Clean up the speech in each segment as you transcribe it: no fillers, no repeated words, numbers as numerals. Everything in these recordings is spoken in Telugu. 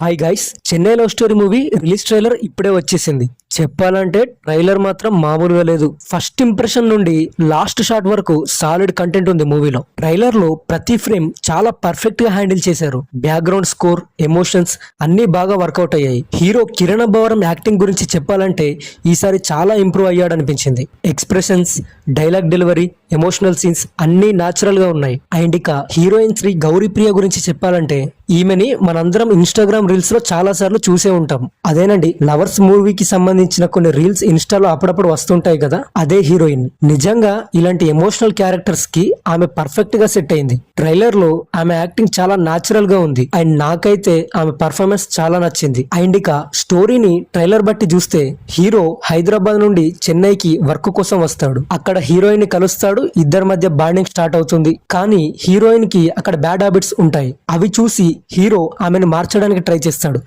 Hi guys, Chennai love story movie release trailer ఇప్పుడే వచ్చేసింది. చెప్పాలంటే ట్రైలర్ మాత్రం మామూలుగా లేదు. ఫస్ట్ ఇంప్రెషన్ నుండి లాస్ట్ షాట్ వరకు సాలిడ్ కంటెంట్ ఉంది మూవీలో. ట్రైలర్ లో ప్రతి ఫ్రేమ్ చాలా పర్ఫెక్ట్ గా హ్యాండిల్ చేశారు. బ్యాక్గ్రౌండ్ స్కోర్, ఎమోషన్స్ అన్ని బాగా వర్కౌట్ అయ్యాయి. హీరో కిరణ్ అబ్బవరం యాక్టింగ్ గురించి చెప్పాలంటే ఈసారి చాలా ఇంప్రూవ్ అయ్యాడనిపించింది. Expressions, dialogue delivery, emotional scenes అన్ని న్యాచురల్ గా ఉన్నాయి. అండ్ ఇక హీరోయిన్ శ్రీ గౌరీప్రియ గురించి చెప్పాలంటే ఈమెని మనందరం ఇన్స్టాగ్రామ్ రీల్స్ లో చాలా సార్లు చూసే ఉంటాం. అదేనండి, లవర్స్ మూవీకి సంబంధించిన కొన్ని రీల్స్ ఇన్స్టాలో అప్పుడప్పుడు వస్తుంటాయి కదా, అదే హీరోయిన్. నిజంగా ఇలాంటి ఎమోషనల్ క్యారెక్టర్స్ కి ఆమె పర్ఫెక్ట్ గా సెట్ అయింది. ట్రైలర్ లో ఆమె యాక్టింగ్ చాలా న్యాచురల్ గా ఉంది. అండ్ నాకైతే ఆమె పర్ఫార్మెన్స్ చాలా నచ్చింది. అండ్ ఇక స్టోరీని ట్రైలర్ బట్టి చూస్తే హీరో హైదరాబాద్ నుండి చెన్నైకి వర్క్ కోసం వస్తాడు. అక్కడ హీరోయిన్ ని కలుస్తాడు. ఇద్దరి మధ్య బాండింగ్ స్టార్ట్ అవుతుంది. కానీ హీరోయిన్ కి అక్కడ బ్యాడ్ హ్యాబిట్స్ ఉంటాయి. అవి చూసి హీరో ఆమెను మార్చడానికి ట్రై చేస్తాడు.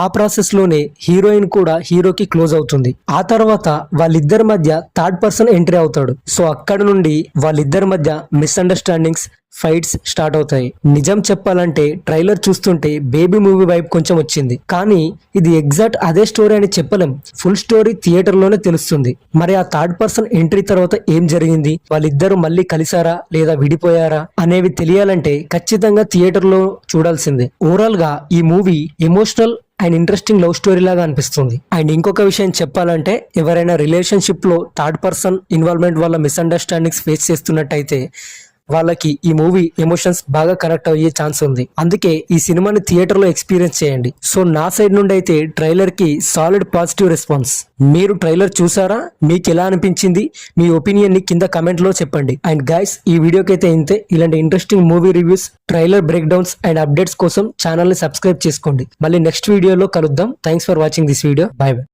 ఆ ప్రాసెస్ లోనే హీరోయిన్ కూడా హీరోకి క్లోజ్ అవుతుంది. ఆ తర్వాత వాళ్ళిద్దరి మధ్య థర్డ్ పర్సన్ ఎంట్రీ అవుతాడు. సో అక్కడ నుండి వాళ్ళిద్దరి మధ్య మిస్అండర్స్టాండింగ్స్, ఫైట్స్ స్టార్ట్ అవుతాయి. నిజం చెప్పాలంటే ట్రైలర్ చూస్తుంటే బేబీ మూవీ వైపు కొంచెం వచ్చింది. కానీ ఇది ఎగ్జాక్ట్ అదే స్టోరీ అని చెప్పలేం. ఫుల్ స్టోరీ థియేటర్ లోనే తెలుస్తుంది. మరి ఆ థర్డ్ పర్సన్ ఎంట్రీ తర్వాత ఏం జరిగింది, వాళ్ళిద్దరూ మళ్ళీ కలిసారా లేదా విడిపోయారా అనేవి తెలియాలంటే ఖచ్చితంగా థియేటర్ లో చూడాల్సిందే. ఓవరాల్ గా ఈ movie emotional and interesting love story లాగా అనిపిస్తుంది. అండ్ ఇంకొక విషయం చెప్పాలంటే ఎవరైనా రిలేషన్షిప్ లో థర్డ్ పర్సన్ ఇన్వాల్వ్మెంట్ వల్ల మిస్అండర్స్టాండింగ్స్ ఫేస్ చేస్తున్నట్టయితే వాళ్ళకి ఈ మూవీ ఎమోషన్స్ బాగా కనెక్ట్ అయ్యే ఛాన్స్ ఉంది. అందుకే ఈ సినిమాని థియేటర్ లో ఎక్స్పీరియన్స్ చేయండి. సో నా సైడ్ నుండి అయితే ట్రైలర్ కి సాలిడ్ పాజిటివ్ రెస్పాన్స్. మీరు ట్రైలర్ చూసారా? మీకు ఎలా అనిపించింది? మీ ఒపీనియన్ ని కింద కమెంట్ లో చెప్పండి. అండ్ గైస్, ఈ వీడియోకి అయితే ఇంతే. ఇలాంటి interesting movie reviews, trailer break downs and updates కోసం ఛానల్ ని సబ్స్క్రైబ్ చేసుకోండి. మళ్ళీ నెక్స్ట్ వీడియోలో కలుద్దాం. Thanks for watching this video. By by.